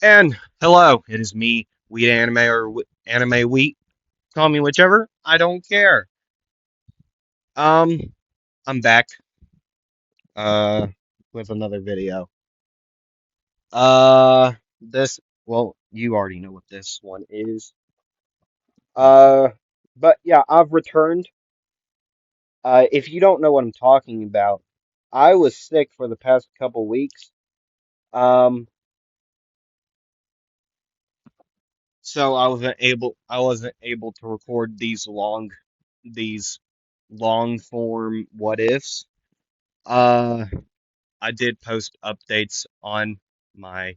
And hello, it is me, Wheat Anime or Anime Wheat. Call me whichever. I don't care. Um, I'm back. Uh, with another video. This. Well, you already know what this one is. Uh, but yeah, I've returned. If you don't know what I'm talking about, I was sick for the past couple weeks. Um, so I wasn't able to record these long form what ifs. Uh, I did post updates on my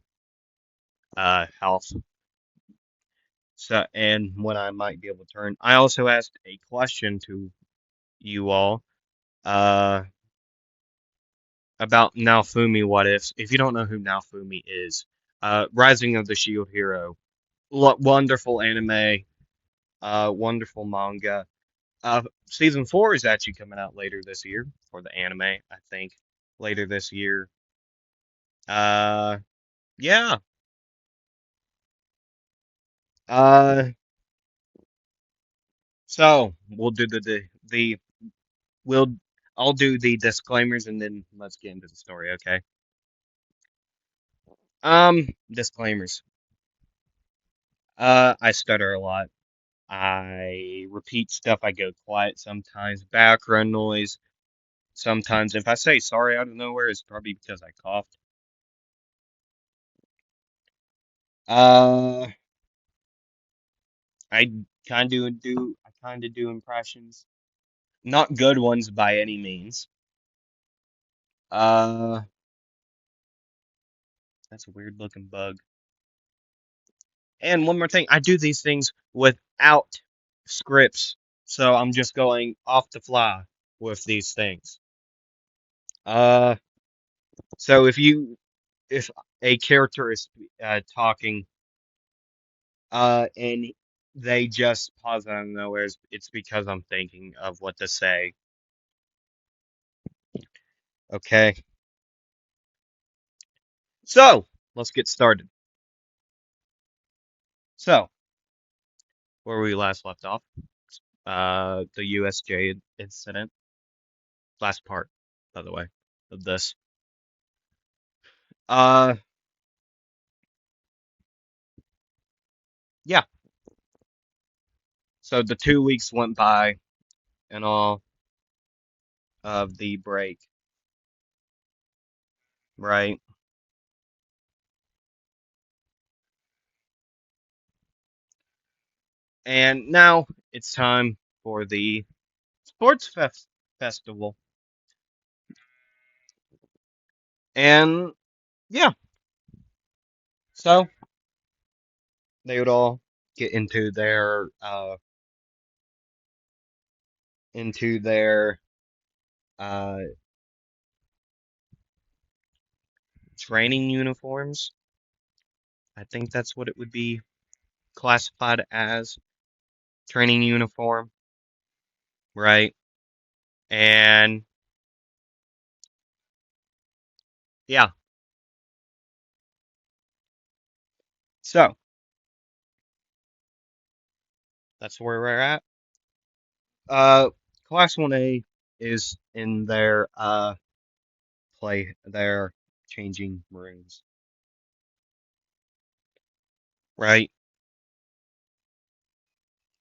health, so and when I might be able to turn. I also asked a question to you all uh about Naofumi what ifs. If you don't know who Naofumi is, Rising of the Shield Hero, wonderful anime, wonderful manga. Season 4 is actually coming out later this year for the anime, I think, later this year. Uh, yeah. Uh, so we'll do the we'll I'll do the disclaimers and then let's get into the story, okay? Disclaimers. I stutter a lot. I repeat stuff. I go quiet sometimes. Background noise. Sometimes if I say sorry out of nowhere, it's probably because I coughed. Uh, I I kind of do impressions. Not good ones by any means. Uh, that's a weird looking bug. And one more thing, I do these things without scripts, so I'm just going off the fly with these things. Uh, so if a character is talking, and they just pause out of nowhere, it's because I'm thinking of what to say. Okay, so let's get started. So where we last left off, the USJ incident, last part, by the way, of this. Uh, yeah. So the 2 weeks went by and all of the break, right? And now it's time for the festival. And yeah, so they would all get into their uh training uniforms. I think that's what it would be classified as, training uniform, right? And yeah, so that's where we're at. Uh, Class 1A is in their changing rooms, right?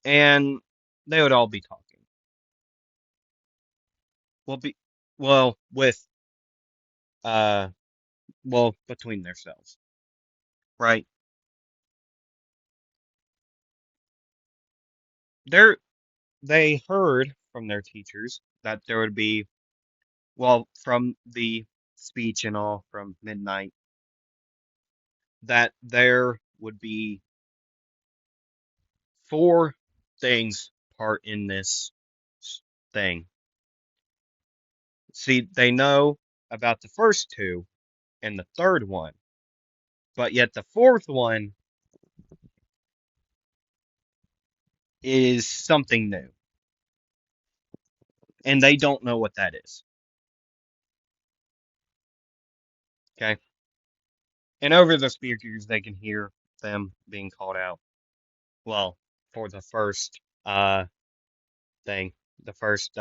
And they would all be talking. Well, well with uh between themselves, right? They're they heard from their teachers that there would be, well, from the speech and all from midnight, that there would be four things part in this thing. See, they know about the first two and the third one, but yet the fourth one is something new, and they don't know what that is. Okay. And over the speakers, they can hear them being called out. Well, for the first thing, the first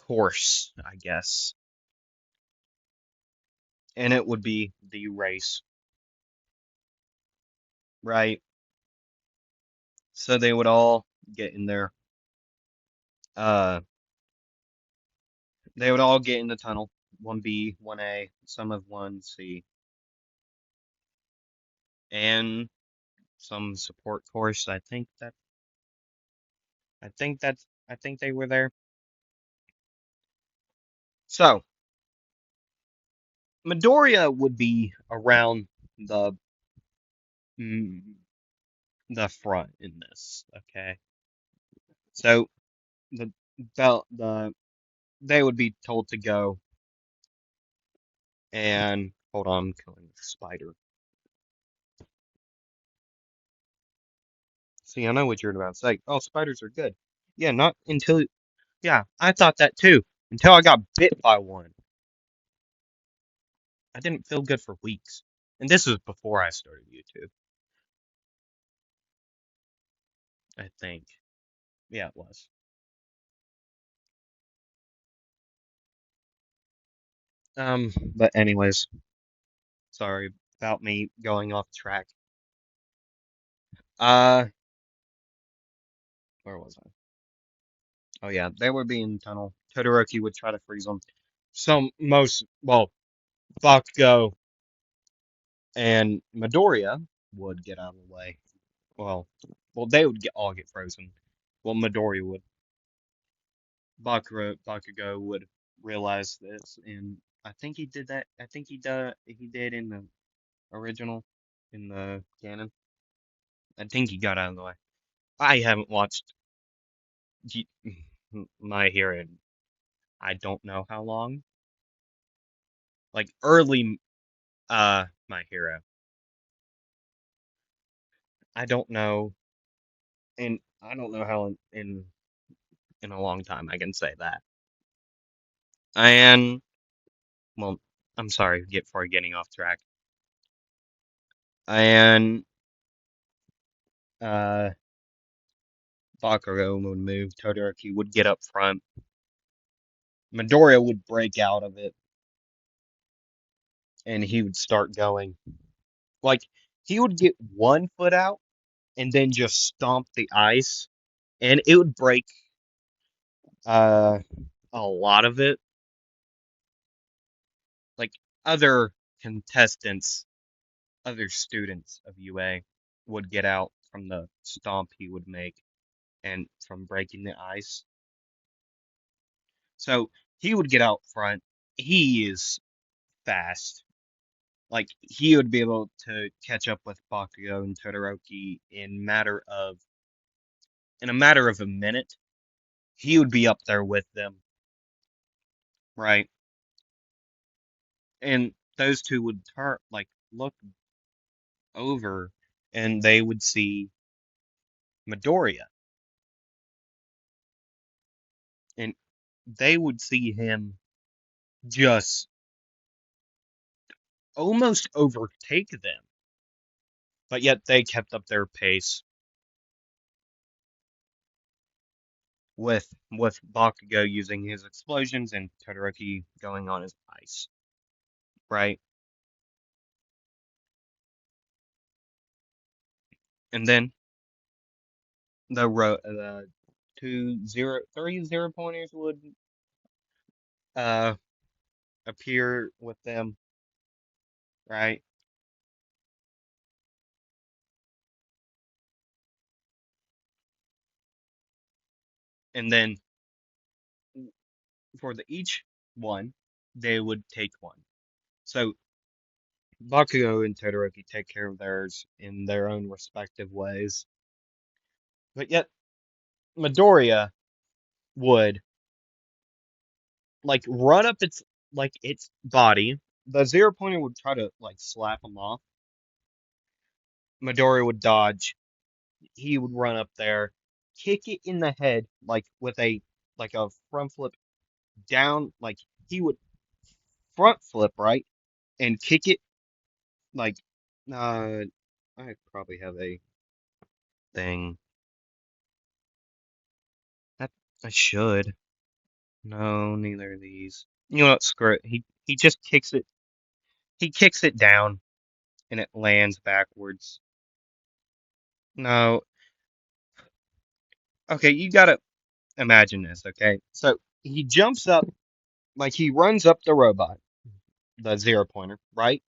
course, I guess, and it would be the race, right? So they would all get in there. Uh, they would all get in the tunnel. 1B, 1A, some of 1C, and some support course. I think they were there. So Midoriya would be around the mm, the front in this. Okay, so the the they would be told to go and hold on, I'm killing the spider. See, I know what you're about to say. Oh, spiders are good. Yeah, not until yeah, I thought that too until I got bit by one. I didn't feel good for weeks, and this was before I started YouTube. I think. Yeah, it was. But anyways, sorry about me going off track. Uh, where was I? Oh yeah, they would be in the tunnel. Todoroki would try to freeze them. Bakugo and Midoriya would get out of the way. Well, they would all get frozen. Well, Midoriya would. Bakugo would realize this, and I think he did that. I think he did in the original, in the canon. I think he got out of the way. I haven't watched My Hero in I don't know how long. Like early My Hero. I don't know, and I don't know how in a long time I can say that. And well, I'm sorry get for getting off track. And uh Bakugo would move, Todoroki would get up front, Midoriya would break out of it, and he would start going. Like he would get one foot out and then just stomp the ice, and it would break uh a lot of it. Like other contestants, other students of UA would get out from the stomp he would make and from breaking the ice. So he would get out front. He is fast. Like he would be able to catch up with Bakugo and Todoroki in a matter of a minute. He would be up there with them, right? And those two would turn look over and they would see Midoriya, and they would see him just almost overtake them, but yet they kept up their pace with Bakugo using his explosions and Todoroki going on his ice, right? And then the three zero pointers would uh appear with them, right? And then for the each one, they would take one. So Bakugo and Todoroki take care of theirs in their own respective ways. But yet Midoriya would run up its body. The zero pointer would try to slap him off. Midoriya would dodge. He would run up there, kick it in the head with a front flip down. Like he would front flip, right? and kick it like uh I probably have a thing. That I should. No, neither of these. You know what? Screw it. He just kicks it. He kicks it down and it lands backwards. No. Okay, you gotta imagine this, okay? So he jumps up, like he runs up the robot, the zero pointer, right?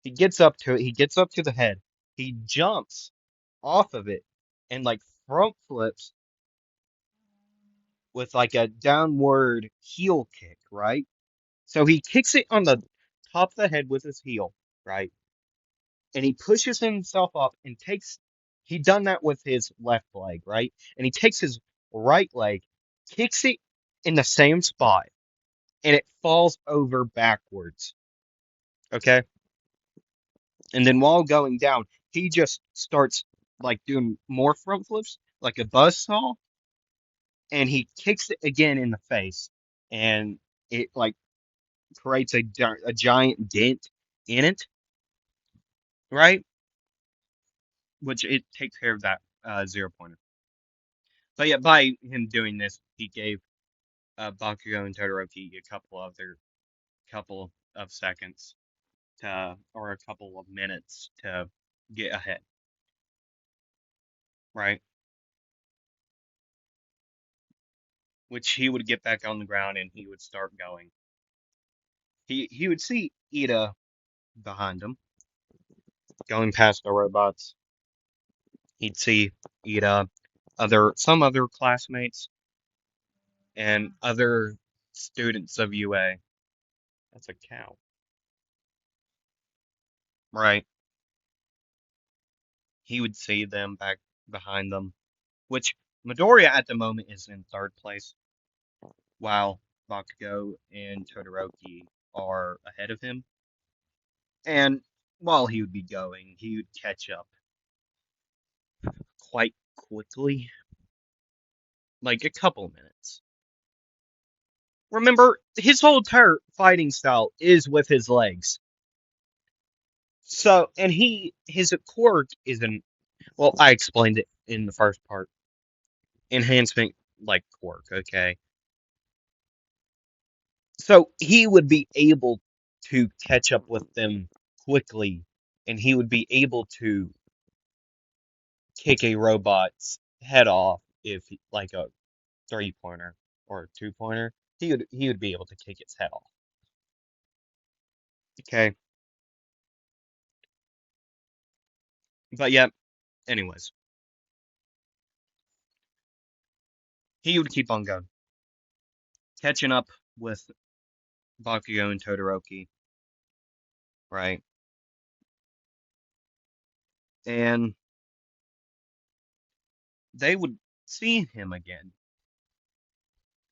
He gets up to it, he gets up to the head, he jumps off of it and like front flips with like a downward heel kick, right? So he kicks it on the top of the head with his heel, right? And he pushes himself up and he done that with his left leg, right? And he takes his right leg, kicks it in the same spot, and it falls over backwards. Okay. And then while going down, he just starts like doing more front flips, like a buzzsaw, and he kicks it again in the face, and it like creates a giant dent in it, right? Which it takes care of that zero pointer. But yeah, by him doing this, he gave Bakugo and Todoroki a couple of seconds or a couple of minutes to get ahead, right? Which he would get back on the ground and he would start going. He would see Ida behind him, going past the robots. He'd see Ida, some other classmates, and other students of UA. That's a cow, right? He would see them back behind them, which Midoriya at the moment is in third place, while Bakugo and Todoroki are ahead of him. And while he would be going, he would catch up quite quickly, like a couple minutes. Remember, his whole entire fighting style is with his legs. So, and his quirk is well, I explained it in the first part. Enhancement, like quirk, okay? So he would be able to catch up with them quickly, and he would be able to kick a robot's head off if, like a three pointer or a two pointer, he would be able to kick its head off. Okay, but yeah. Anyways, he would keep on going, catching up with Bakugo and Todoroki, right? And they would see him again,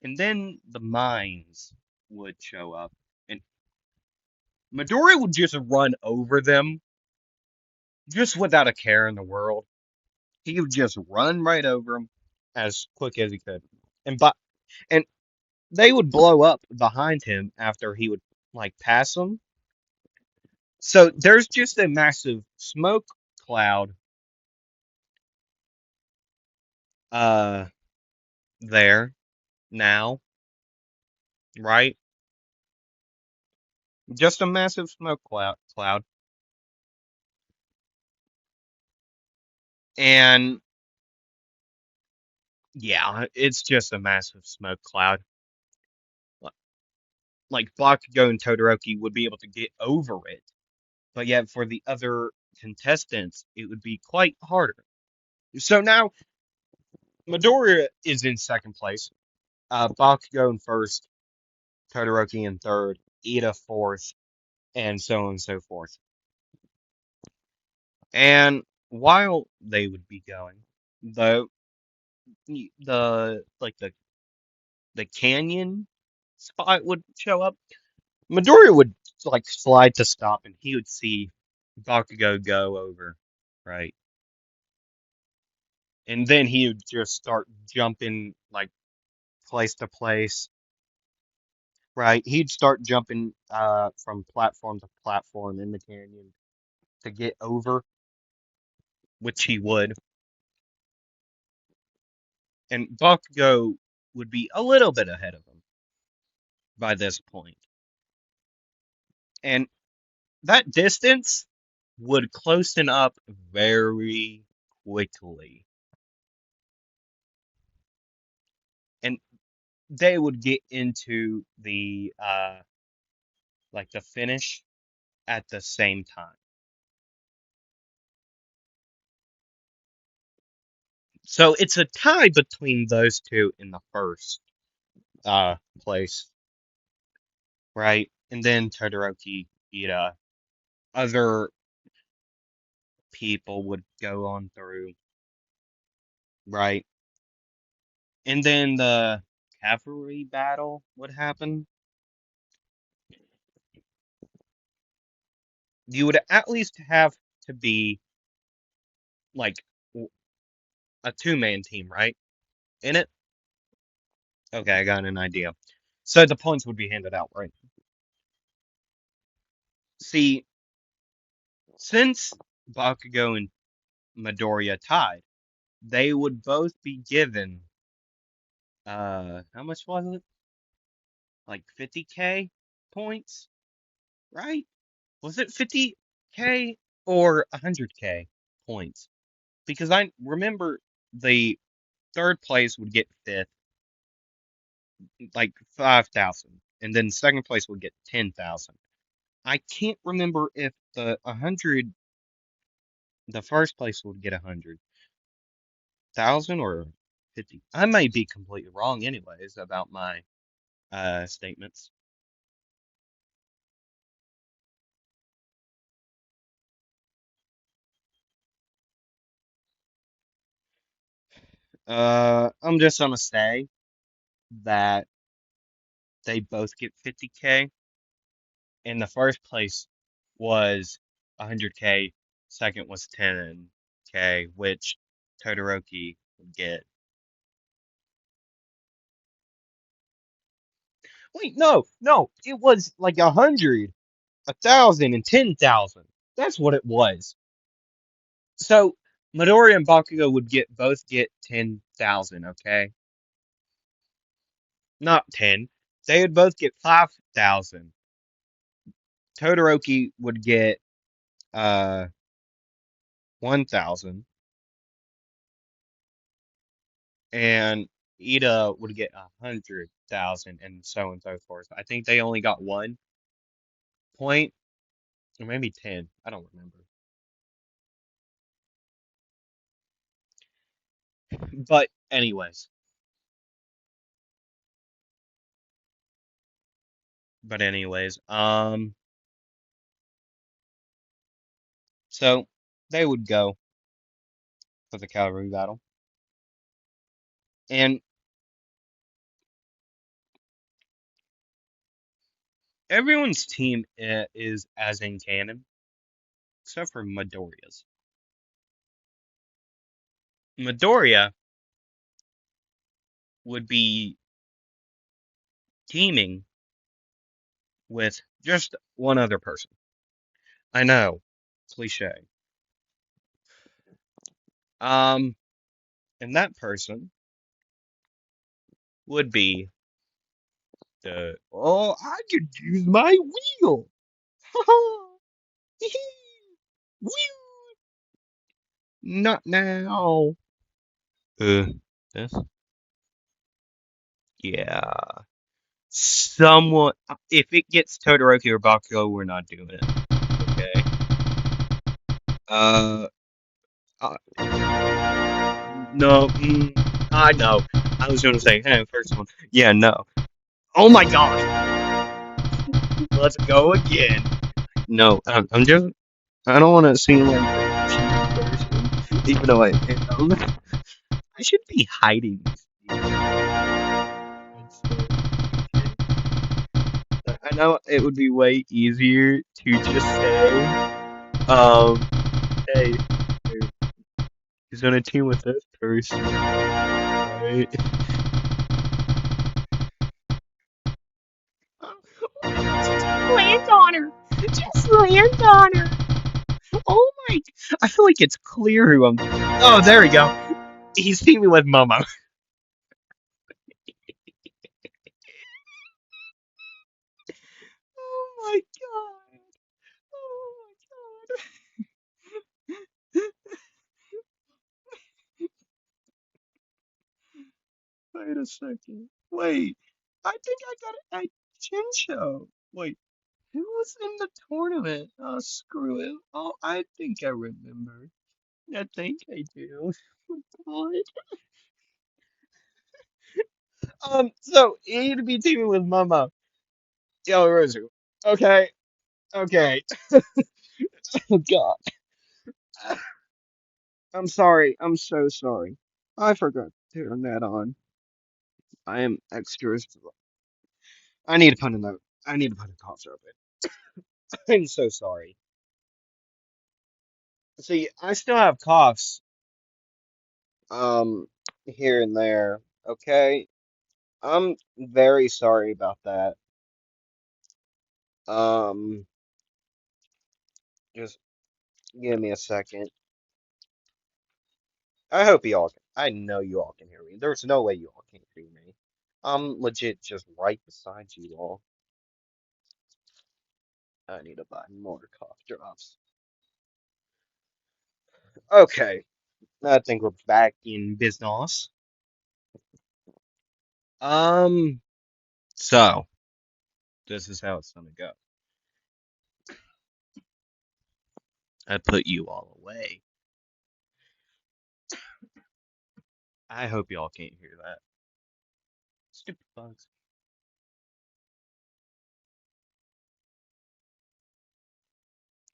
and then the mines would show up, and Midori would just run over them, just without a care in the world. He would just run right over them as quick as he could, and and they would blow up behind him after he would like pass them. So there's just a massive smoke cloud uh there now, right? Just a massive smoke cloud. And yeah, it's just a massive smoke cloud. Like Bakugo and Todoroki would be able to get over it. But yet for the other contestants, it would be quite harder. So now Midoriya is in second place, Bakugo in first, Todoroki in third, Ida fourth, and so on and so forth. And while they would be going, the the canyon spot would show up. Midoriya would like slide to stop, and he would see Bakugo go over, right? And then he would just start jumping like place to place. right? He'd start jumping from platform to platform in the canyon to get over, which he would, and Bakugo would be a little bit ahead of him by this point. And that distance would closen up very quickly. And they would get into the like the finish at the same time. So it's a tie between those two in the first place, right? And then Todoroki, Ida, other people would go on through, right? And then the cavalry battle would happen. You would at least have to be like a two-man team, right? In it? Okay, I got an idea. So the points would be handed out, right? See, since Bakugo and Midoriya tied, they would both be given how much was it? Like 50k points, right? Was it 50k or 100k points? Because I remember the third place would get fifth, like 5,000, and then second place would get 10,000. I can't remember if the first place would get 100,000 or 50. I may be completely wrong, anyways, about my statements. I'm just gonna say that they both get 50k, and the first place was 100k, second was 10k, which Todoroki would get. Wait, no, no, it was like 100, 1,000, and 10,000. That's what it was. So Midori and Bakugo would get both get 10,000. Okay, not 10. They would both get 5,000. Todoroki would get 1,000, and Ida would get 100,000, and so on and so forth. I think they only got 1 point, or maybe 10. I don't remember. But anyways, so they would go for the cavalry battle, and everyone's team is as in canon, except for Midoriya's. Midoriya would be teaming with just one other person. I know, cliche. Um, and that person would be I could use my wheel. Not now. Uh, this? Yeah. Someone, if it gets Todoroki or Bakugo, we're not doing it. Okay. Uh, uh no. I know. I was gonna say, hey, first one. Yeah, no. Oh my gosh. Let's go again. No, I'm just. I don't want to seem like a cheap person, even though I am. I should be hiding these I know it would be way easier to just say, um, hey, he's on a team with this person, right? land on her. Just land on her. Oh my! I feel like it's clear who I'm. Oh, there we go. He's teaming with Momo. Oh my god! Oh my god! Wait a second. Wait. I think I got it at Chincho. Wait. Who was in the tournament? Oh, screw it. Oh, I think I remember. I think I do. What? So he'd be teaming with Momo. Yo, Rosu. Okay, okay. Oh God. I'm sorry. I'm so sorry. I forgot to turn that on. I am extra. I need to put a note. I need to put a cough syrup in. I'm so sorry. See, I still have coughs, um, here and there. Okay, I'm very sorry about that. Um, just give me a second. I hope you all can. I know you all can hear me. There's no way you all can't hear me. I'm legit just right beside you all. I need to buy more cough drops. Okay, I think we're back in business. Um, so this is how it's gonna go. I put you all away. I hope y'all can't hear that. Stupid bugs.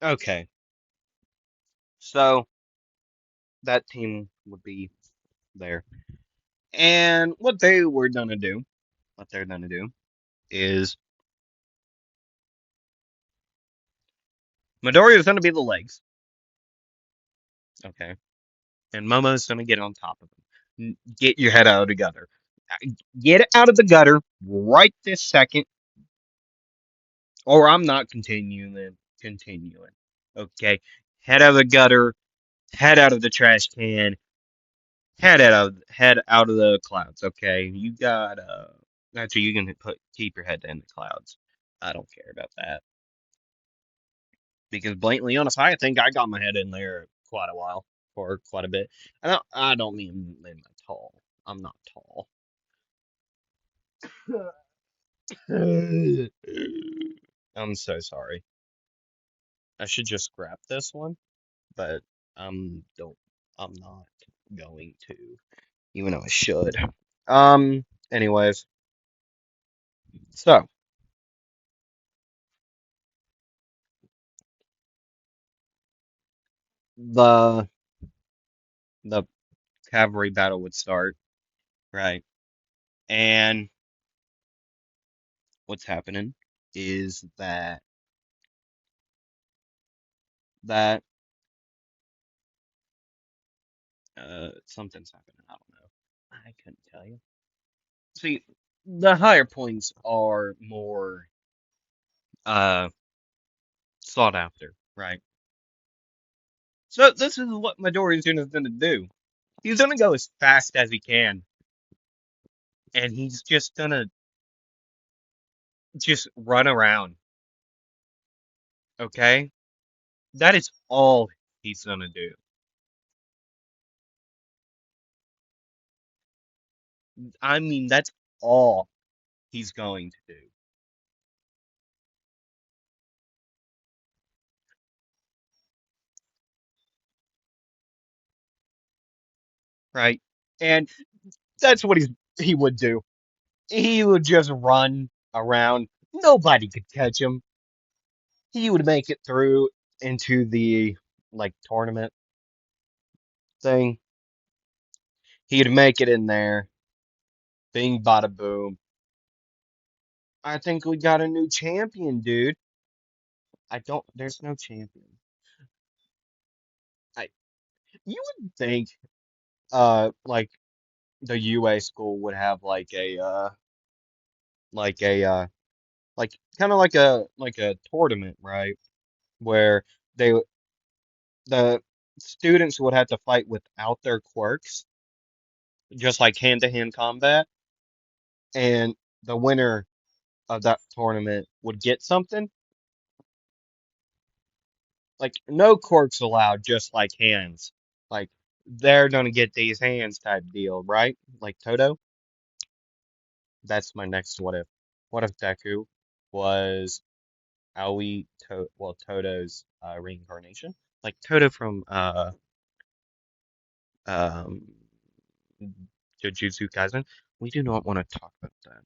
Okay, so that team would be there. And what they're gonna do is Midoriya's gonna be the legs, okay? And Momo's gonna get on top of him. Get your head out of the gutter. Get it out of the gutter right this second, or I'm not continuing. Okay? Head out of the gutter, head out of the trash can, head out of the clouds, okay? You got actually you can keep your head in the clouds. I don't care about that. Because blatantly honest, I think I got my head in there quite a while, for quite a bit. I don't mean I'm tall. I'm not tall. I'm so sorry. I should just scrap this one, but don't. I'm not going to, even though I should. Anyways, so the the cavalry battle would start, right? And what's happening is that something's happening. I don't know. I couldn't tell you. See, the higher points are more uh sought after, right? So this is what Midoriya's gonna do. He's gonna go as fast as he can, and he's just gonna just run around. Okay, that is all he's gonna do. I mean, that's all he's going to do, right? And that's what he would do. He would just run around. Nobody could catch him. He would make it through into the like tournament thing. He'd make it in there. Bing bada boom. I think we got a new champion, dude. I don't. There's no champion. I. You would think, like the UA school would have like a like kind of like a tournament, right? Where they the students would have to fight without their quirks, just like hand-to-hand combat, and the winner of that tournament would get something. Like no quirks allowed, just like hands. Like they're gonna get these hands type deal, right? Like Toto. That's my next what if. What if Deku was Toto's reincarnation? Like Toto from um Jujutsu Kaisen. We do not want to talk about that.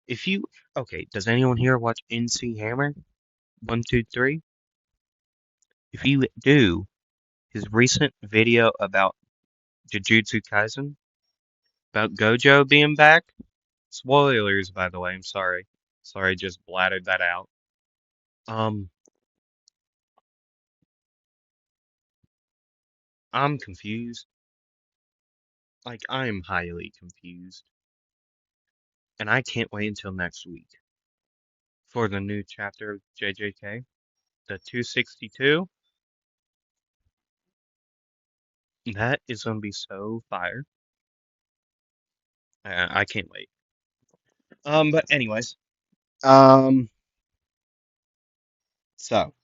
If you okay, does anyone here watch NC Hammer? 1, 2, 3? If you do, his recent video about Jujutsu Kaisen, about Gojo being back. Spoilers, by the way. I'm sorry. Sorry, just blattered that out. Um, I'm confused. Like, I'm highly confused. And I can't wait until next week for the new chapter of JJK, the 262. That is gonna be so fire. I can't wait. But anyways, um, so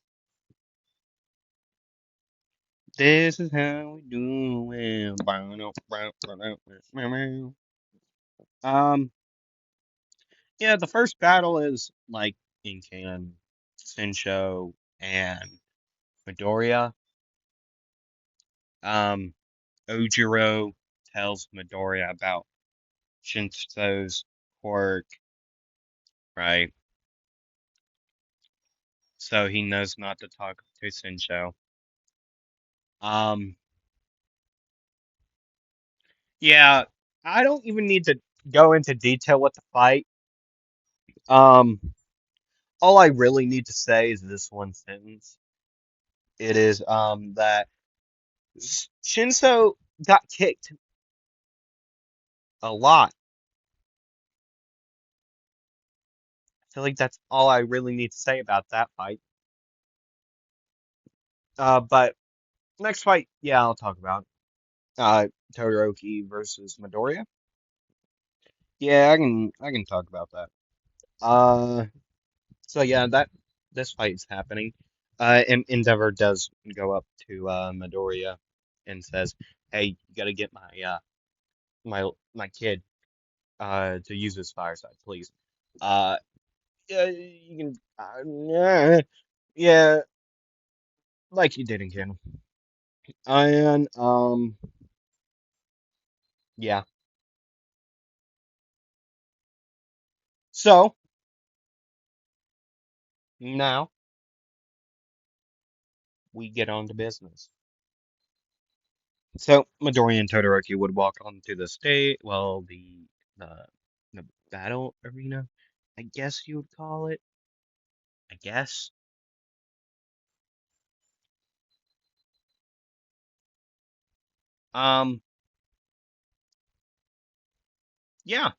this is how we do it. Um, yeah, the first battle is like in canon, Sensho and Midoriya. Um, Ojiro tells Midoriya about Shinso's quirk, right? So he knows not to talk to Sensho. Um, yeah, I don't even need to go into detail with the fight. Um, all I really need to say is this one sentence. It is that Shinso got kicked a lot. I feel like that's all I really need to say about that fight. But next fight, yeah, I'll talk about. Todoroki versus Midoriya. Yeah, I can talk about that. Uh, so yeah, that this fight's happening. And Endeavor does go up to Midoriya and says, "Hey, you gotta get my kid to use his fire side, please." Uh, yeah, you can. Yeah, yeah, like you did in canon. And yeah. So now we get on to business. So Midori and Todoroki would walk onto the stage, well, the the battle arena, I guess you would call it. I guess. Um, yeah,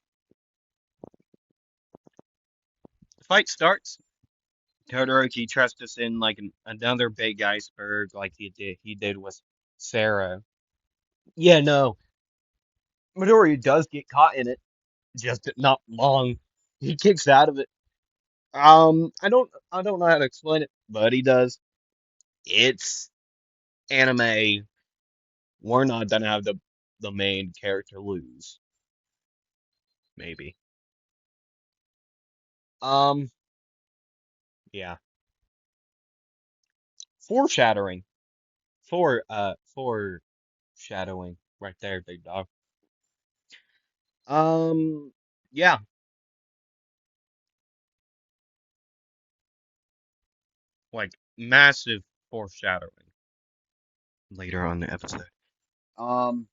the fight starts. Todoroki trusts us in like another big iceberg, like he did with Sarah. Yeah, no, Midori does get caught in it, just not long. He kicks out of it. I don't know how to explain it, but he does. It's anime. We're not gonna have the main character lose, maybe. Um, yeah. Foreshadowing. Foreshadowing right there, big dog. Um, yeah, like massive foreshadowing later on in the episode. Um,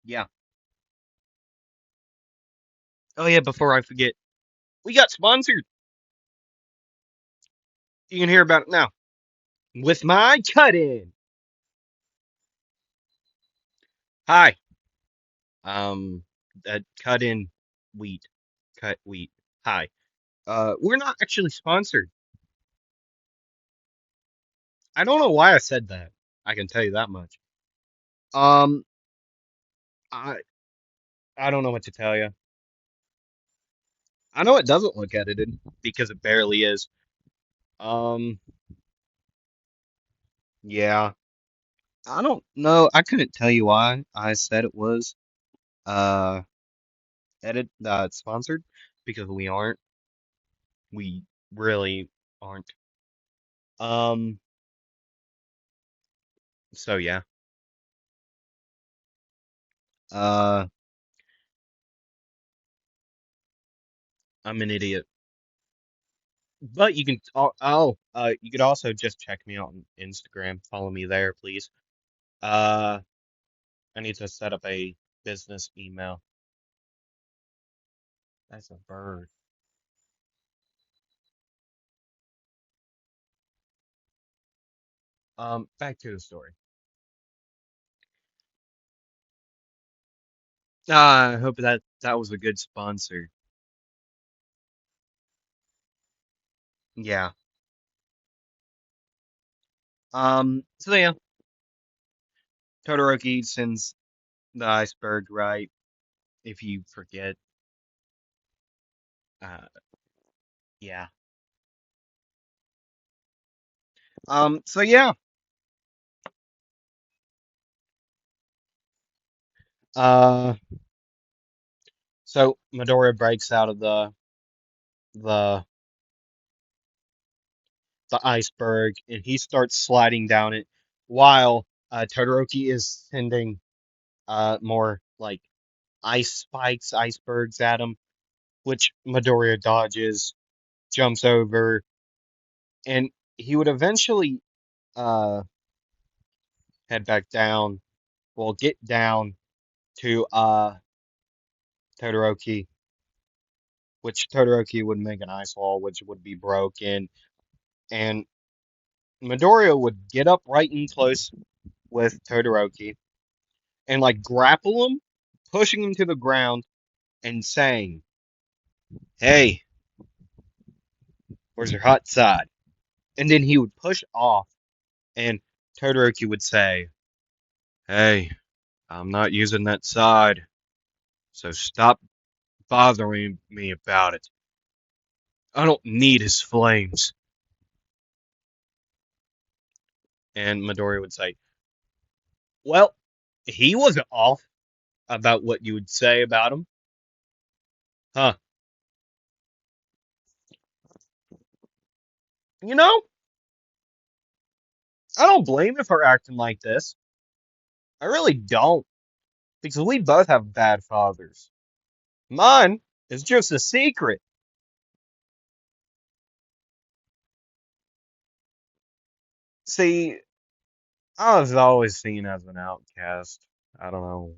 yeah. Oh yeah, before I forget, we got sponsored. You can hear about it now with my cut in. Hi. Um, cut in wheat. Cut wheat. Hi. We're not actually sponsored. I don't know why I said that. I can tell you that much. Um, I I don't know what to tell you. I know it doesn't look edited because it barely is. Um, yeah. I don't know. I couldn't tell you why I said it was uh sponsored because we aren't. We really aren't. Um, so yeah. Uh, I'm an idiot. But you can you could also just check me out on Instagram. Follow me there, please. Uh, I need to set up a business email. That's a bird. Back to the story. I hope that was a good sponsor. Yeah. So yeah, Todoroki sends the iceberg, right? If you forget. Uh, yeah. So yeah. Uh, so Midoriya breaks out of the the iceberg and he starts sliding down it while Todoroki is sending more like ice spikes, icebergs at him, which Midoriya dodges, jumps over, and he would eventually uh head back down, well get down to Todoroki, which Todoroki would make an ice wall which would be broken, and Midoriya would get up right in close with Todoroki and like grapple him, pushing him to the ground and saying, "Hey, where's your hot side?" And then he would push off, and Todoroki would say, "Hey, I'm not using that side, so stop bothering me about it. I don't need his flames." And Midori would say, "Well, he wasn't off about what you would say about him, huh? You know, I don't blame you for acting like this. I really don't, because we both have bad fathers. Mine is just a secret." See, I was always seen as an outcast. I don't know.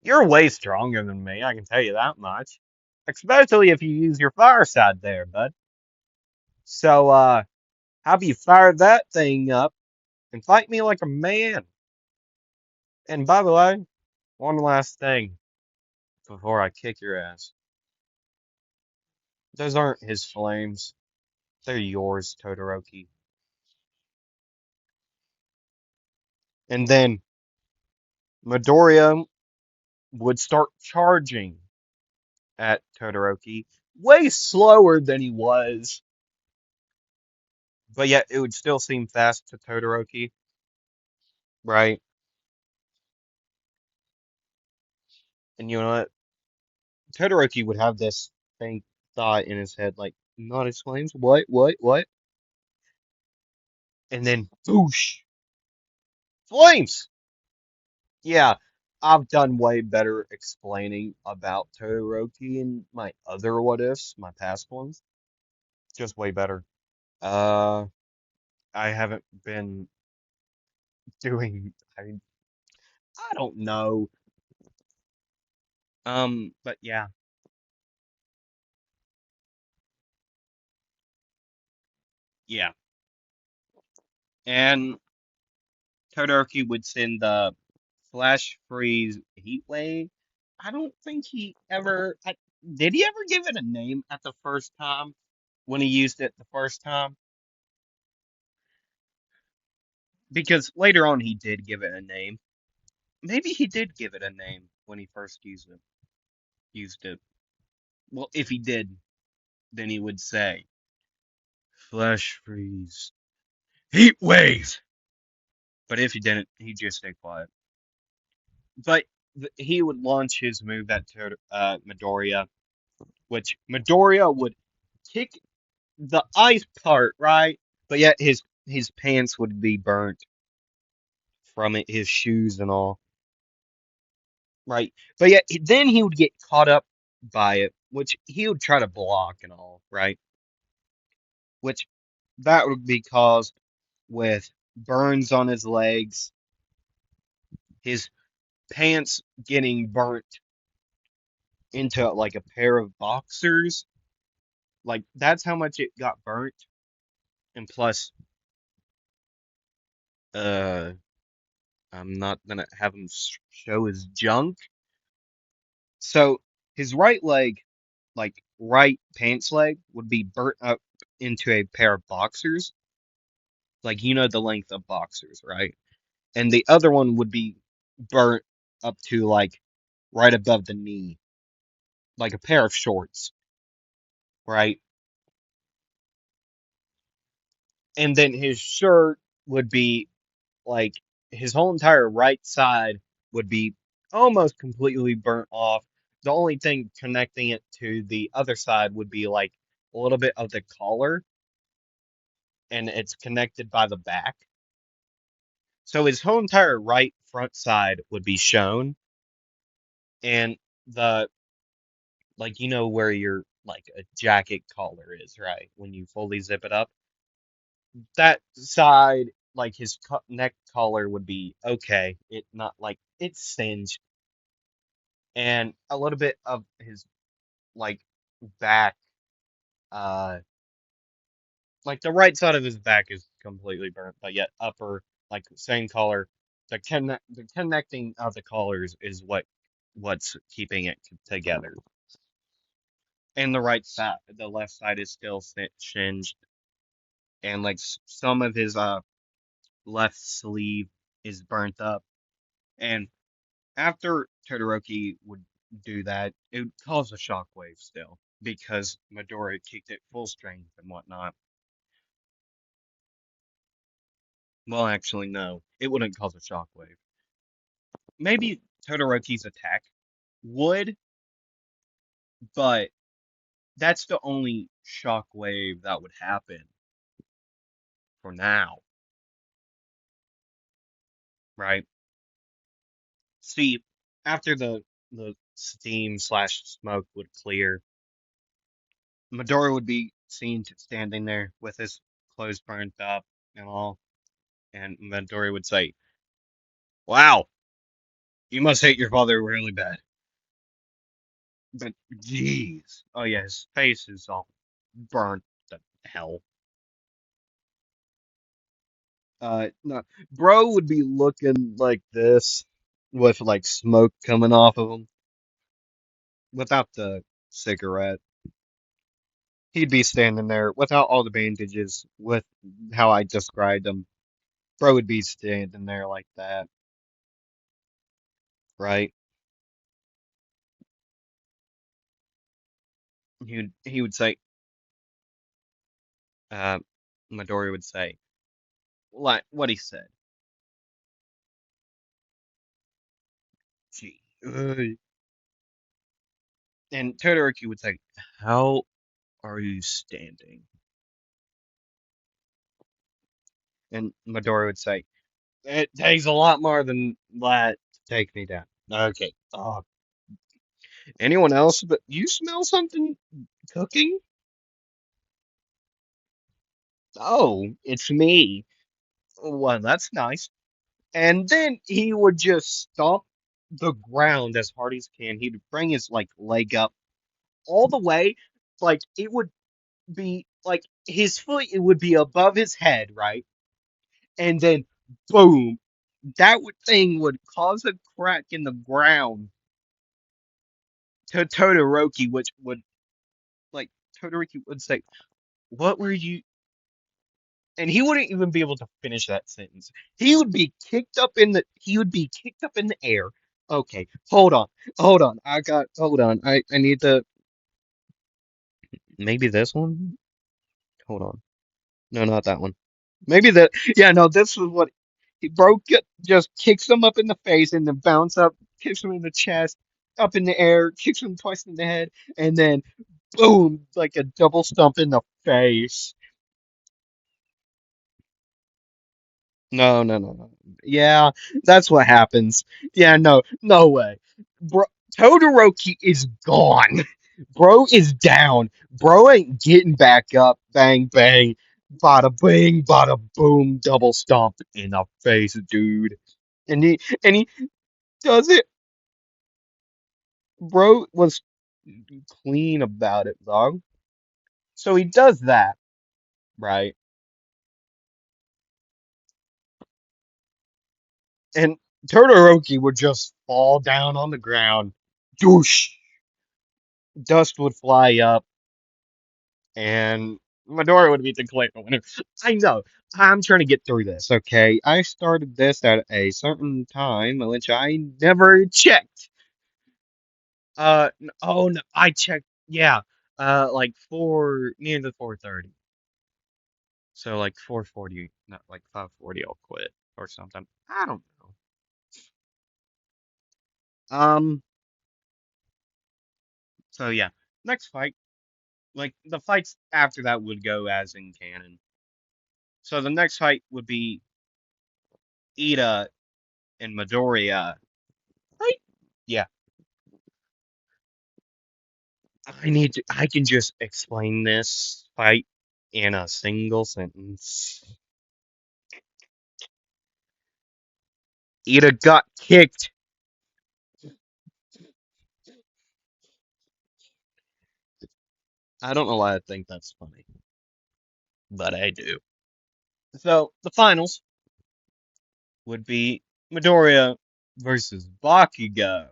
You're way stronger than me, I can tell you that much. Especially if you use your fire side there, bud. So, how about you fire that thing up and fight me like a man? And by the way, one last thing before I kick your ass. Those aren't his flames. They're yours, Todoroki. And then Midoriya would start charging at Todoroki way slower than he was, but yet it would still seem fast to Todoroki, right? And you know what? Todoroki would have this faint thought in his head, like, not his flames? What? And then, boosh! Flames! Yeah, I've done way better explaining about Todoroki in my other what ifs, my past ones. Just way better. Uh, I haven't been doing, I don't know. But yeah, yeah. And Todoroki would send the Flash Freeze Heat Wave. I don't think he ever. Did he ever give it a name at the first time when he used it the first time? Because later on he did give it a name. Maybe he did give it a name when he first used it. Used it. Well, if he did, then he would say flash freeze, heat wave. But if he didn't, he'd just stay quiet. But he would launch his move at Midoriya, which Midoriya would kick the ice part, right? But yet his pants would be burnt from it, his shoes and all, right? But yet then he would get caught up by it, which he would try to block and all, right? Which that would be caused with burns on his legs, his pants getting burnt into like a pair of boxers. Like that's how much it got burnt. And plus, uh, I'm not gonna have him show his junk. So his right leg, like right pants leg, would be burnt up into a pair of boxers. Like you know the length of boxers, right? And the other one would be burnt up to like right above the knee, like a pair of shorts, right? And then his shirt would be like his whole entire right side would be almost completely burnt off. The only thing connecting it to the other side would be like a little bit of the collar, and it's connected by the back. So his whole entire right front side would be shown, and the like you know where your like a jacket collar is, right? When you fully zip it up, that side like his neck collar would be okay. It not like it's singed, and a little bit of his like back, uh, like the right side of his back is completely burnt, but yet upper like same color. The connecting of the collars is what's keeping it together. And the right side, the left side is still singed, and like some of his left sleeve is burnt up. And after Todoroki would do that, it would cause a shockwave still because Midori kicked it full strength and whatnot. Well, actually, no, it wouldn't cause a shockwave. Maybe Todoroki's attack would, but that's the only shockwave that would happen for now, right? See, after the steam slash smoke would clear, Midori would be seen standing there with his clothes burnt up and all, and Midori would say, "Wow, you must hate your father really bad." But jeez, oh yeah, his face is all burnt to hell. No, bro would be looking like this with like smoke coming off of him without the cigarette. He'd be standing there without all the bandages with how I described him. Bro would be standing there like that, right? He would say, uh, Midori would say, like what he said. Gee. And Todoroki would say, "How are you standing?" And Midori would say, "It takes a lot more than that to take me down." Okay. Anyone else? But you smell something cooking? Oh, it's me. Well, that's nice. And then he would just stomp the ground as hard as he can. He'd bring his like leg up all the way, like it would be like his foot. It would be above his head, right? And then boom, that thing would cause a crack in the ground Todoroki, which would like Todoroki would say, "What were you?" And he wouldn't even be able to finish that sentence. He would be kicked up in the air. Okay, hold on. Hold on. I need to maybe this one. Hold on. No, not that one. Maybe that. Yeah, no. This was what he broke it. Just kicks him up in the face and then bounce up, kicks him in the chest, up in the air, kicks him twice in the head, and then boom, like a double stump in the face. No, no, no, no. Yeah, that's what happens. Yeah, no, no way. Bro, Todoroki is gone. Bro is down. Bro ain't getting back up. Bang, bang. Bada bing, bada boom. Double stomp in the face, dude. And he does it. Bro was clean about it, dog. So he does that, right? And Todoroki would just fall down on the ground. Doosh. Dust would fly up, and Midori would be declared the winner. I know. I'm trying to get through this, okay? I started this at a certain time, which I never checked. Oh no, I checked. Yeah, like near the 4:30. So like 4:40, not like 5:40. I'll quit or something. I don't know. Um. So yeah, next fight. Like the fights after that would go as in canon. So the next fight would be Ida and Midoriya. Right? Yeah. I can just explain this fight in a single sentence. Ida got kicked. I don't know why I think that's funny, but I do. So the finals would be Midoriya versus Bakugo.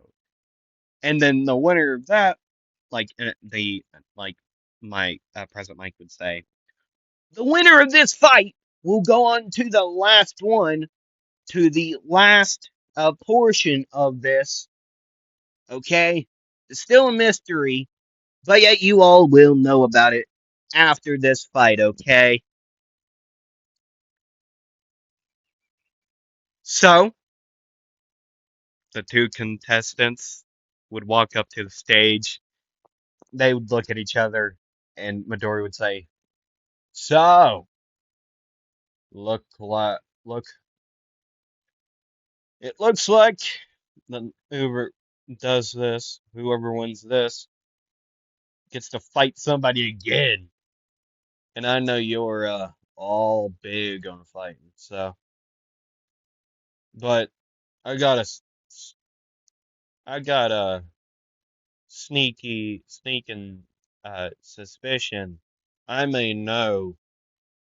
And then the winner of that, like my President Mike would say, the winner of this fight will go on to the last one, to the last portion of this. Okay, it's still a mystery, but yet you all will know about it after this fight. Okay, so the two contestants would walk up to the stage. They would look at each other, and Midori would say, "So, look, it looks like the whoever wins this, gets to fight somebody again. And I know you're all big on fighting, so but I got a I got a sneaking suspicion. I may know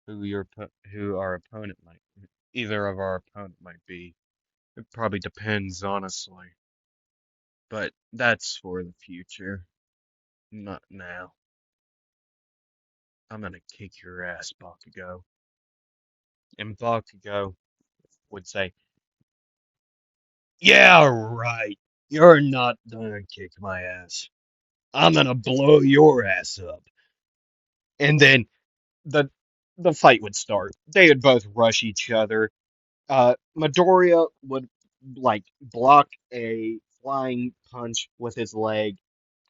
who our opponent might either of our opponent might be. It probably depends, honestly. But that's for the future, not now. I'm gonna kick your ass, Bakugo. And Bakugo would say, "Yeah, right. You're not gonna kick my ass. I'm gonna blow your ass up." And then the the fight would start. They would both rush each other. Midoriya would like block a flying punch with his leg,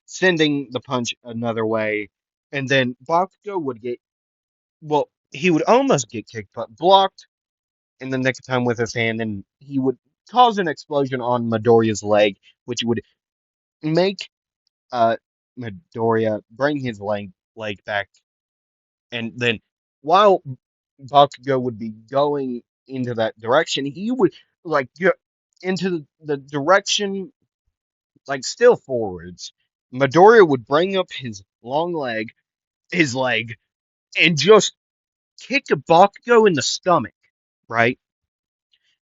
sending the punch another way, and then Bakugo would get he would almost get kicked, but blocked in the nick of time with his hand, and he would cause an explosion on Midoriya's leg, which would make uh Midoriya bring his leg back, and then while Bakugo would be going into that direction, he would like get into the direction like still forwards. Midoriya would bring up his leg, and just kick Bakugo in the stomach, right?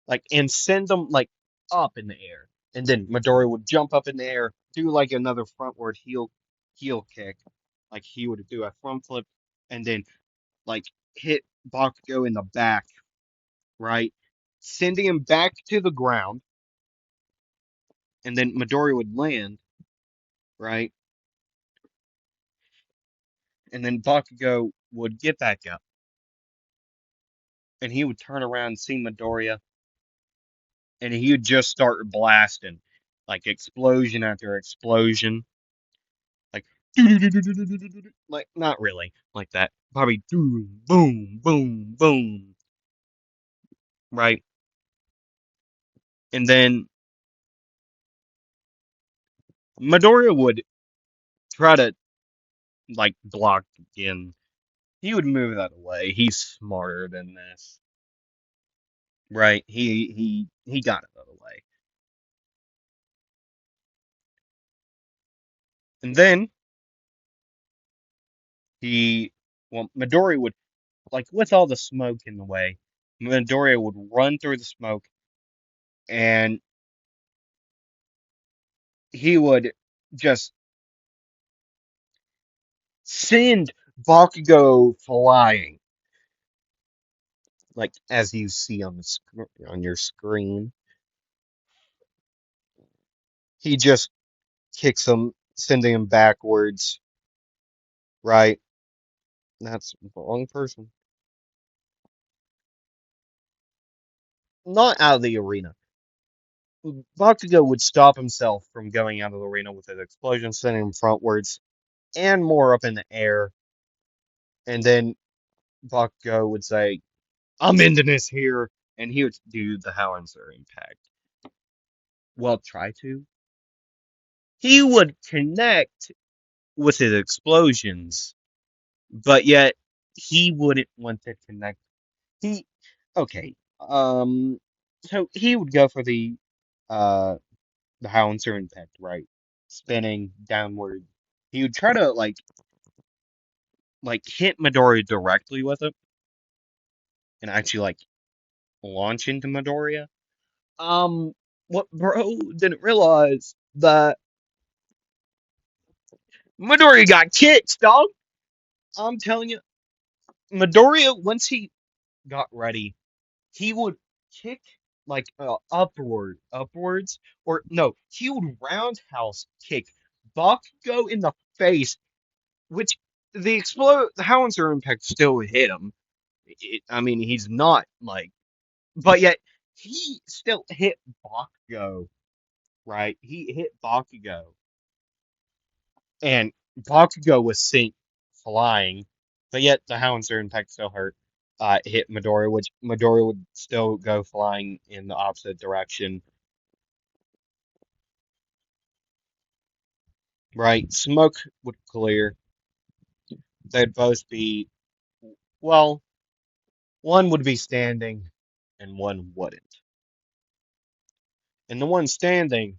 Like and send him like up in the air. and then Midoriya would jump up in the air, do like another frontward heel kick, like he would do a front flip, and then like hit Bakugo in the back, right, sending him back to the ground, and then Midoriya would land, right, and then Bakugo would get back up, and he would turn around and see Midoriya, and he would just start blasting, like explosion after explosion, like like not really like that, probably boom, boom, boom, boom, right, and then Midoriya would try to like block again. He would move that away. He's smarter than this, right? He got it out of the way, and then he well Midoriya would like with all the smoke in the way, Midoriya would run through the smoke and he would just send Bakugo flying, like as you see on the on your screen. He just kicks him, sending him backwards. Right? That's the wrong person. Not out of the arena. Bakugo would stop himself from going out of the arena with an explosion, sending him frontwards and more up in the air. And then Bakugo would say, "I'm ending this here," and he would do the Howitzer impact. Well, try to. He would connect with his explosions, but yet he wouldn't want to connect. He okay. So he would go for uh the Howitzer impact, right? Spinning downward. He would try to like hit Midoriya directly with it and actually like launch into Midoriya. Um, what bro didn't realize that Midoriya got kicked, dog. I'm telling you, Midoriya once he got ready, he would kick like upwards, or no, he would roundhouse kick Bakugo in the face, which the Howitzer impact still hit him. I mean, he's not like, but yet he still hit Bakugo, right? He hit Bakugo, and Bakugo was sent flying, but yet the Howitzer impact still hurt. Hit Midoriya, which Midoriya would still go flying in the opposite direction, right? Smoke would clear. They'd both be, well, one would be standing and one wouldn't. And the one standing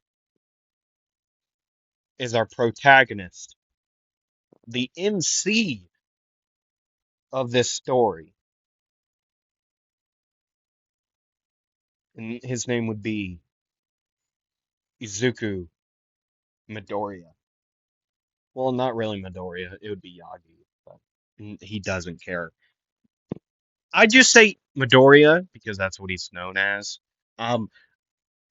is our protagonist, the MC of this story, and his name would be Izuku Midoriya. Well, not really Midoriya, it would be Yagi, but he doesn't care. I just say Midoriya because that's what he's known as. Um,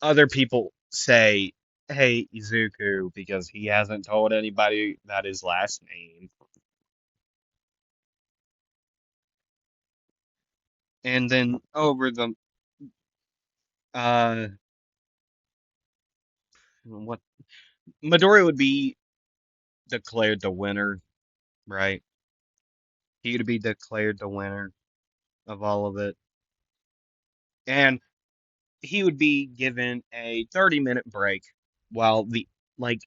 Other people say, "Hey, Izuku," because he hasn't told anybody that his last name. And then over the uh, what Midoriya would be declared the winner, right? He would be declared the winner of all of it, and he would be given a 30-minute break while the like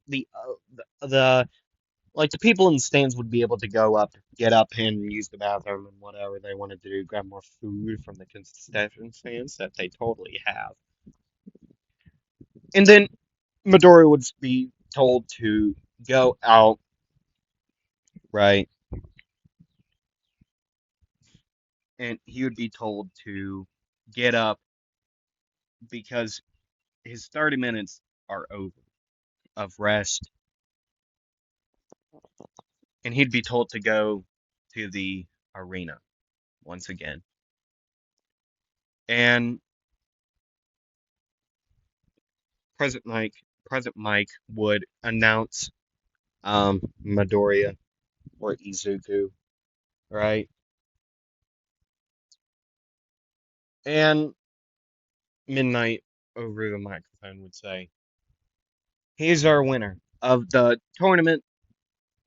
the people in the stands would be able to go up, get up and use the bathroom and whatever they wanted to do, grab more food from the concession stands that they totally have. And then Midori would be told to go out, right? And he would be told to get up because his 30 minutes are over of rest, and he'd be told to go to the arena once again. And President Mike, President Mike would announce Midoriya or Izuku, right? And Midnight over the microphone would say, "He's our winner of the tournament,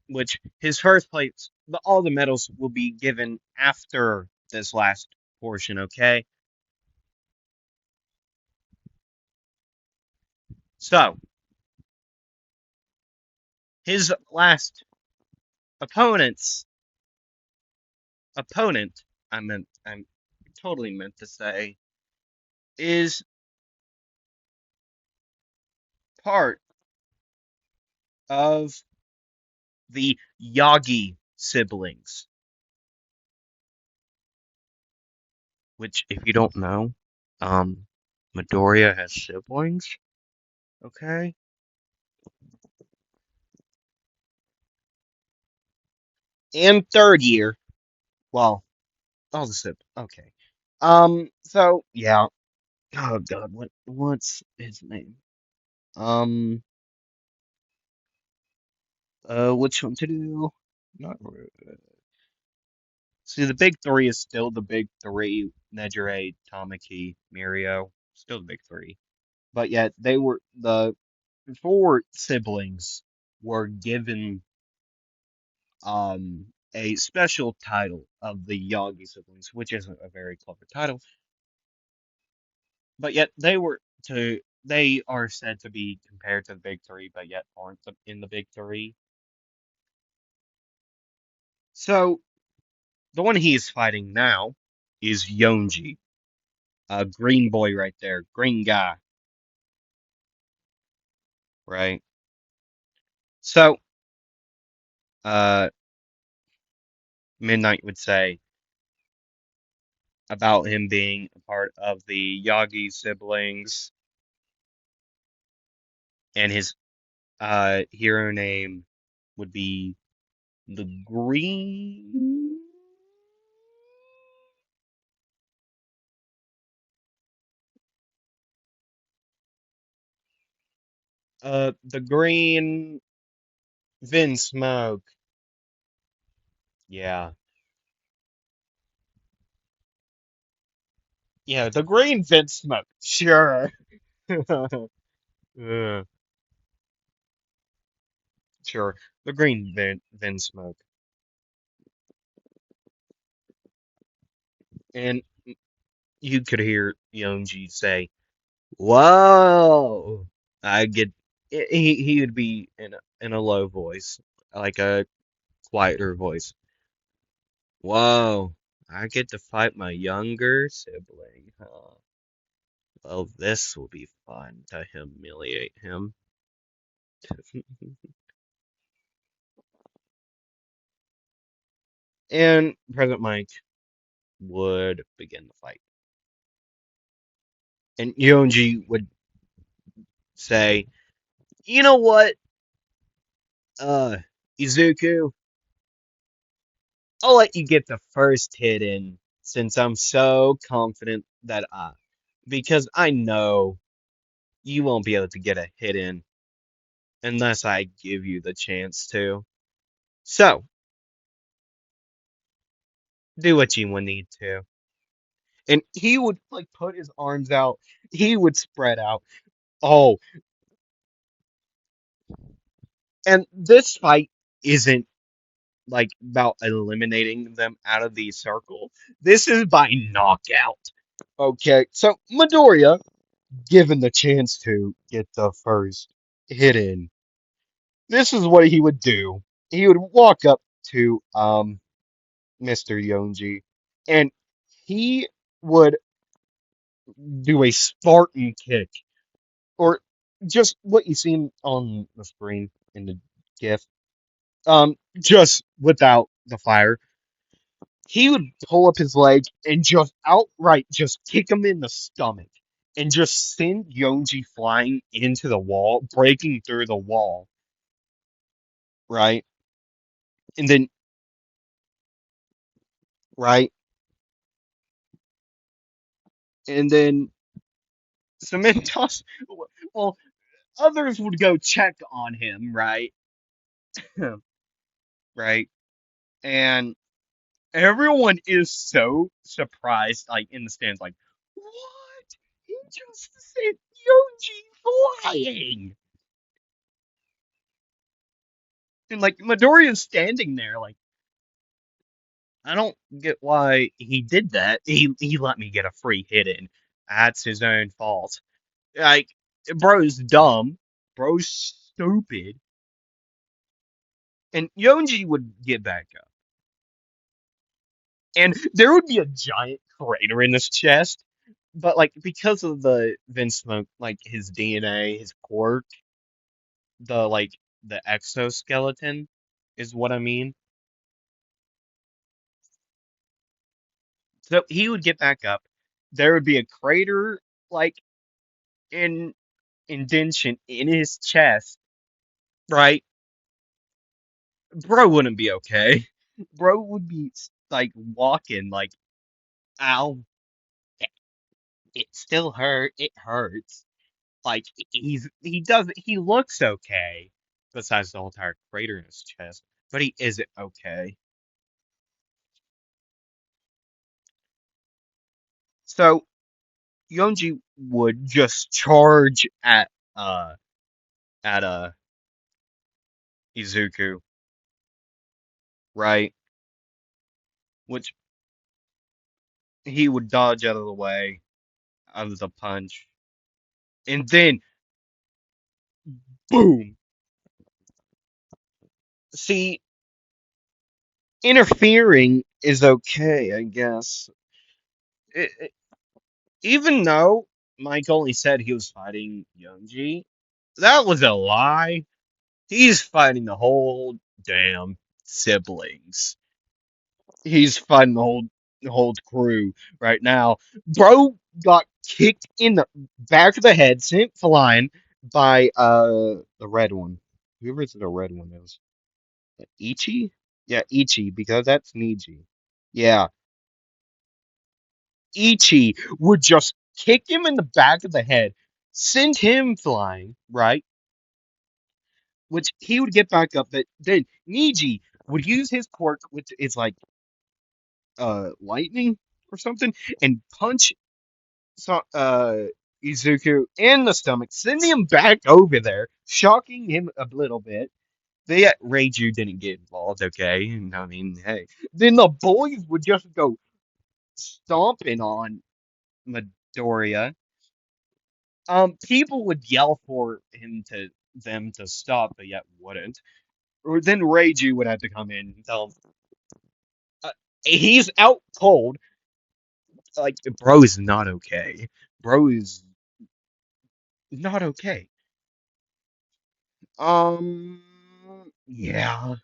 which his first place, all the medals will be given after this last portion, okay? So, his last opponent's opponent, I'm totally meant to say, is part of the Yagi siblings, which, if you don't know, um, Midoriya has siblings, okay? And third year, well, all the siblings, okay. So, yeah. Oh God, what's his name? Um, which one to do? Not see, the big three is still the big three: Nejire, Tamaki, Mirio, still the big three. But yet they were the four siblings were given a special title of the Yagi siblings, which isn't a very clever title. But yet they are said to be compared to the big three, but yet aren't in the big three. So the one he is fighting now is Yonji, a green boy right there, green guy, right? So, uh, Midnight would say about him being a part of the Yagi siblings, and his hero name would be the Green, the Green Vin Smoke. Yeah, yeah, the Green Vin Smoke. Sure. Uh, sure, the Green Vin Smoke. And you could hear Yonji say, "Whoa!" I get he would be in a low voice, like a quieter voice. Whoa! I get to fight my younger sibling, huh? Well, this will be fun to humiliate him. And President Mike would begin the fight, and Yonji would say, "You know what, uh, Izuku? I'll let you get the first hit in since I'm so confident that because I know you won't be able to get a hit in unless I give you the chance to. So, do what you will need to." And he would like put his arms out. He would spread out. Oh, and this fight isn't like about eliminating them out of the circle. This is by knockout. Okay, so Midoriya, given the chance to get the first hit in, this is what he would do. He would walk up to Mr. Yonji, and he would do a Spartan kick, or just what you see on the screen in the GIF. Just without the fire. He would pull up his leg and just outright just kick him in the stomach. and just send Yonji flying into the wall, breaking through the wall, right? And then, right? And then Cementos, well, others would go check on him, right? Right? And everyone is so surprised, like in the stands, like, what? He just sent Yoji flying. And like Midoriya's standing there, like, I don't get why he did that. He let me get a free hit in. That's his own fault. Like, bro's dumb. Bro's stupid. And Yonji would get back up. And there would be a giant crater in his chest. But like because of the Vince Smoke, like his DNA, his quirk, the exoskeleton is what I mean. So he would get back up. There would be a crater like in indention in his chest, right? Bro wouldn't be okay. Bro would be like walking like, ow, it still hurt. It hurts. Like he looks okay besides the whole entire crater in his chest, but he isn't okay. So Yonji would just charge uh at Izuku, right? Which he would dodge out of the way of the punch. And then boom. See, interfering is okay, I guess. It, even though Mike only said he was fighting Yonji, that was a lie. He's fighting the whole damn siblings. He's fighting the whole crew right now. Bro got kicked in the back of the head, sent flying by the red one. Whoever the red one is. Ichi? Yeah, Ichi, because that's Niji. Yeah. Ichi would just kick him in the back of the head, send him flying, right? Which he would get back up, but then Niji would use his quirk, which is like lightning or something, and punch Izuku in the stomach, sending him back over there, shocking him a little bit. The Reiju didn't get involved, okay? I mean, hey. Then the boys would just go stomping on Midoriya. People would yell for them to stop, but yet wouldn't. Or then Reiju would have to come in and tell him, uh, he's out cold. Like, bro is not okay. Bro is not okay. Um, yeah.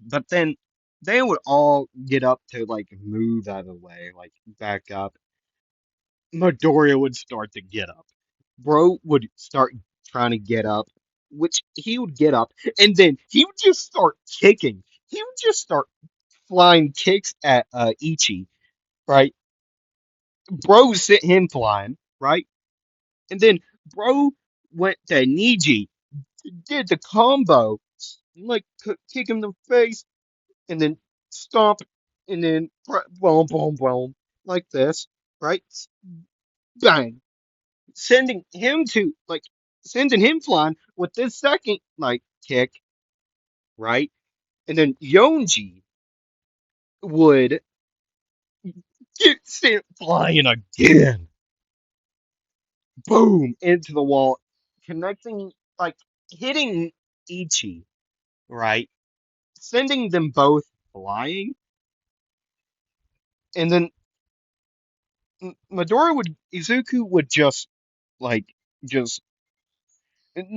But then they would all get up to like move out of the way, like back up. Midoriya would start to get up. Bro would start trying to get up, which he would get up, and then he would just start kicking. He would just start flying kicks at Ichi, right? Bro sent him flying, right? And then bro went to Niji, did the combo, like kick him in the face, and then stomp, and then boom, boom, boom, like this, right? Bang, sending him flying with this second like kick, right? And then Yonji would get sent flying again, boom, into the wall, connecting, like hitting Ichi, right? Sending them both flying, and then Izuku would just like just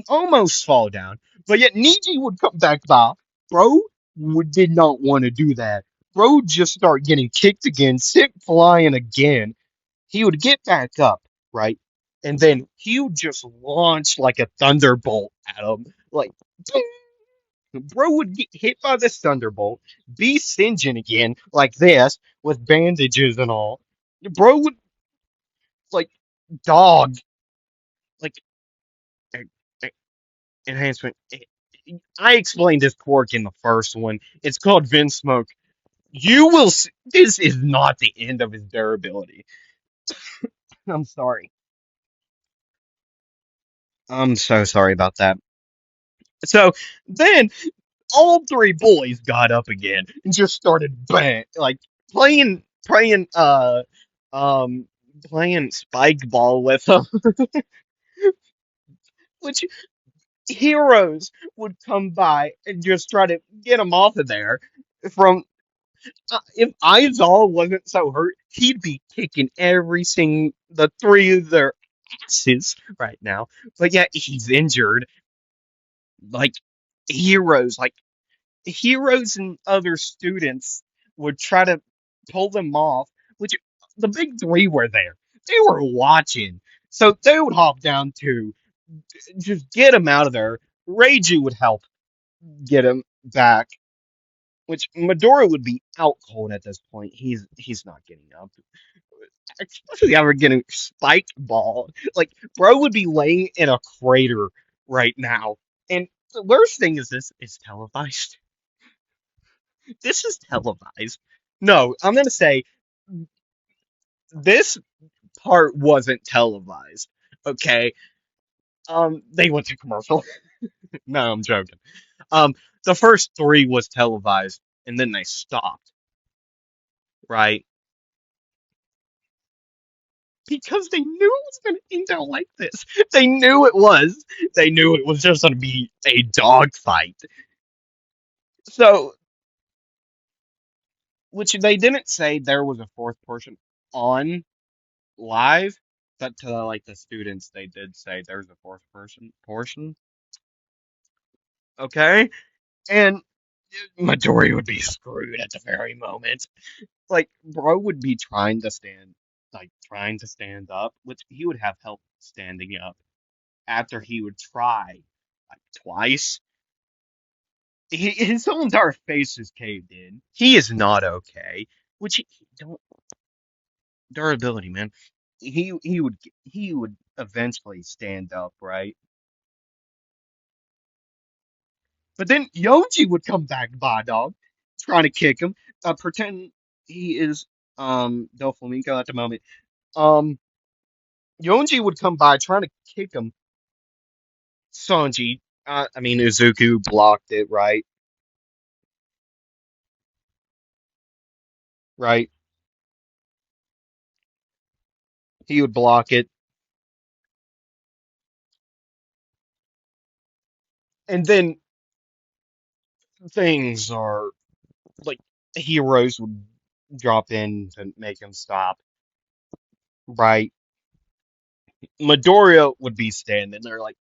almost fall down, but yet Niji would come back by. Bro did not want to do that. Bro just start getting kicked again, sent flying again. He would get back up. right? And then he would just launch like a thunderbolt at him, like ding! Bro would get hit by this thunderbolt, be singeing again like this with bandages and all. Bro would like dog like eh, eh, enhancement. I explained this quirk in the first one. It's called Vin Smoke. You will see, this is not the end of his durability. I'm sorry. I'm so sorry about that. So then all three boys got up again and just started bang like playing um playing spike ball with them, which heroes would come by and just try to get him off of there from if Izal wasn't so hurt, he'd be kicking the three of their asses right now. But yeah, he's injured. Like heroes, like heroes and other students would try to pull them off, which the big three were there. They were watching. So they would hop down to just get him out of there. Reiji would help get him back, which Midori would be out cold at this point. He's not getting up. Especially ever getting spiked ball. Like, bro would be laying in a crater right now. And the worst thing is this is televised. This is televised. No, I'm gonna say this part wasn't televised. Okay. They went to commercial. No, I'm joking. Um, the first three was televised, and then they stopped, right? Because they knew it was gonna end out like this. They knew it was. They knew it was just gonna be a dogfight. So, which they didn't say there was a fourth portion on live, but to like the students, they did say there's a fourth person portion. Okay, and Midori would be screwed at the very moment. Like, bro would be trying to stand up, which he would have help standing up after he would try like twice. His whole entire face is caved in. He is not okay. Which don't durability, man. He would eventually stand up, right? But then Yoji would come back by dog, trying to kick him, pretend he is Doflamingo at the moment. Um Yoji would come by trying to kick him. I mean Uzuku blocked it, right? Right. He would block it. And then things are like heroes would drop in to make him stop, right? Midoriya would be standing there like,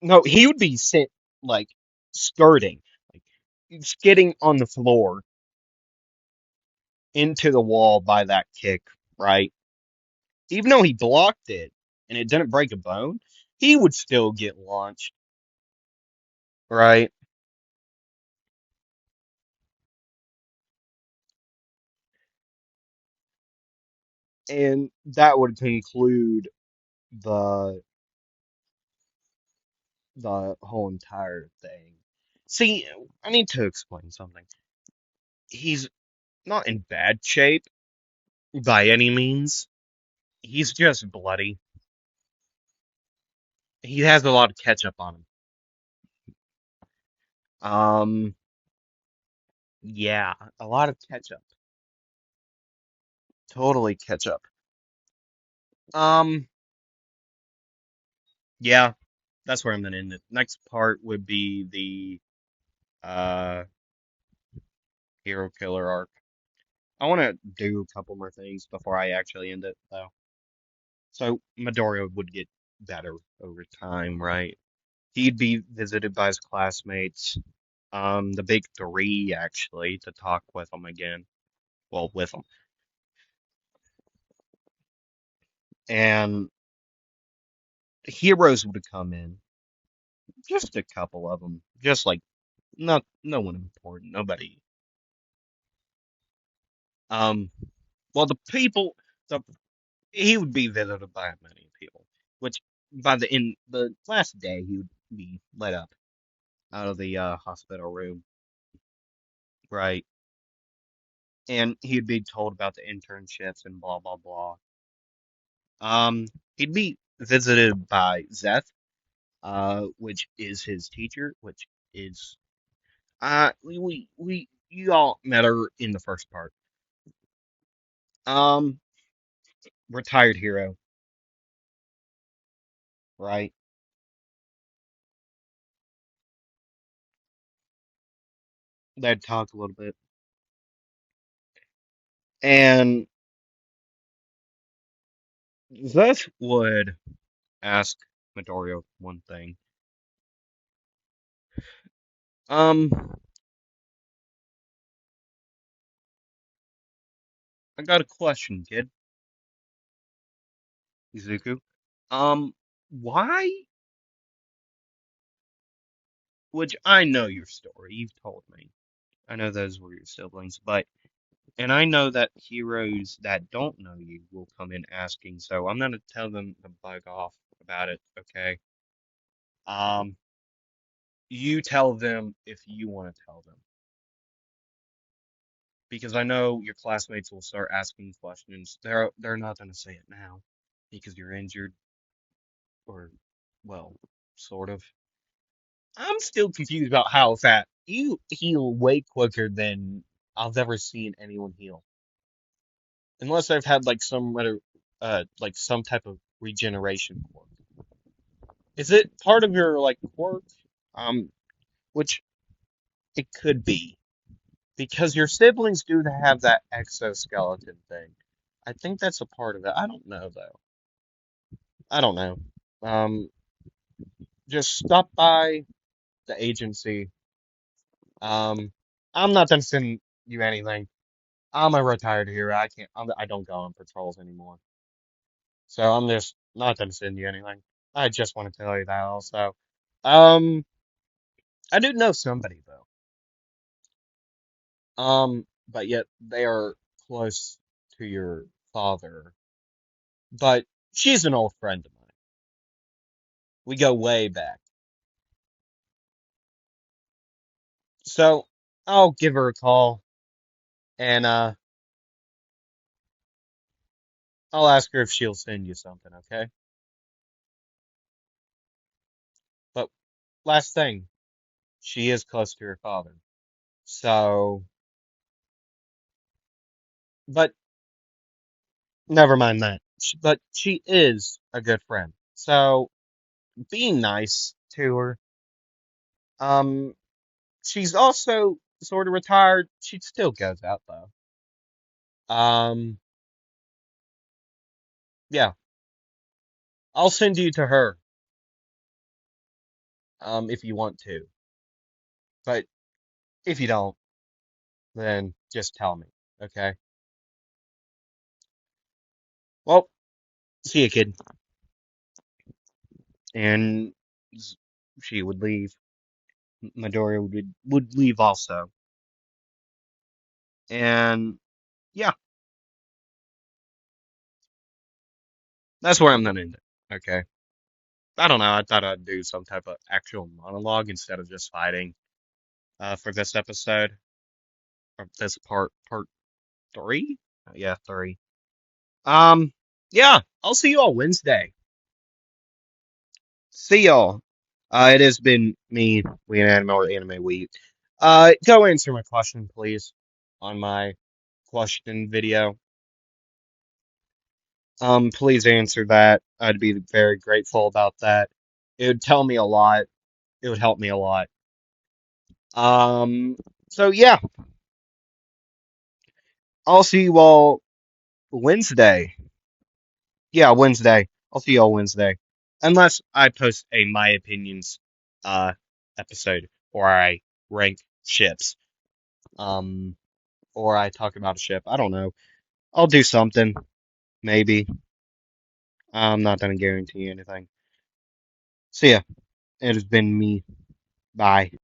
no, he would be sent like skirting, like skidding on the floor into the wall by that kick, right? Even though he blocked it and it didn't break a bone, he would still get launched, right? And that would conclude the the whole entire thing. See, I need to explain something. He's not in bad shape by any means. He's just bloody. He has a lot of ketchup on him. Um, yeah, a lot of ketchup. Totally ketchup. Um, yeah, that's where I'm gonna end it. Next part would be the hero killer arc. I want to do a couple more things before I actually end it, though. So Midoriya would get better over time, right? He'd be visited by his classmates, the big three actually, to talk with him again. Well, with him. and heroes would come in, just a couple of them, just like not no one important, nobody. Um, well, the he would be visited by many people, which by the last day he would be let up out of the hospital room, right? And he'd be told about the internships and blah blah blah. Um, he'd be visited by Zeth, which is his teacher, which is we you all met her in the first part. Um, retired hero, right? They'd talk a little bit, and Zeth would ask Midoriya one thing. Um, I got a question, kid. Izuku. Why? Which I know your story. You've told me. I know those were your siblings, but and I know that heroes that don't know you will come in asking, so I'm gonna tell them to bug off about it, okay? Um, you tell them if you want to tell them, because I know your classmates will start asking questions. They're not gonna say it now because you're injured, or well, sort of. I'm still confused about how that you heal way quicker than I've ever seen anyone heal. Unless I've had like some other, like some type of regeneration quirk. Is it part of your like quirk? Um, which it could be because your siblings do have that exoskeleton thing. I think that's a part of it. I don't know though. I don't know. Um, just stop by the agency. Um, I'm not gonna send you anything. I'm a retired hero. I don't go on patrols anymore. So I'm just not gonna send you anything. I just want to tell you that also. Um, I do know somebody though. But yet they are close to your father. But she's an old friend of mine. We go way back. So I'll give her a call and I'll ask her if she'll send you something, okay? But last thing, she is close to her father. So, but never mind that. But she is a good friend. So be nice to her. Um, she's also sort of retired. She still goes out though. Um, yeah, I'll send you to her. If you want to. But if you don't, then just tell me. Okay. Well, see you, kid. And she would leave. Midoriya would leave also. And yeah, that's where I'm gonna end it. Okay. I don't know. I thought I'd do some type of actual monologue instead of just fighting for this episode or this part three. Yeah, three. Um, yeah. I'll see you all Wednesday. See y'all. It has been me, We an Anime or Anime Week. Go answer my question, please, on my question video. Please answer that. I'd be very grateful about that. It would tell me a lot. It would help me a lot. Um, so yeah, I'll see you all Wednesday. Yeah, Wednesday. I'll see you all Wednesday. Unless I post a my opinions uh episode or I rank ships. Um, or I talk about a ship. I don't know. I'll do something, maybe. I'm not gonna guarantee anything. So yeah, it has been me. Bye.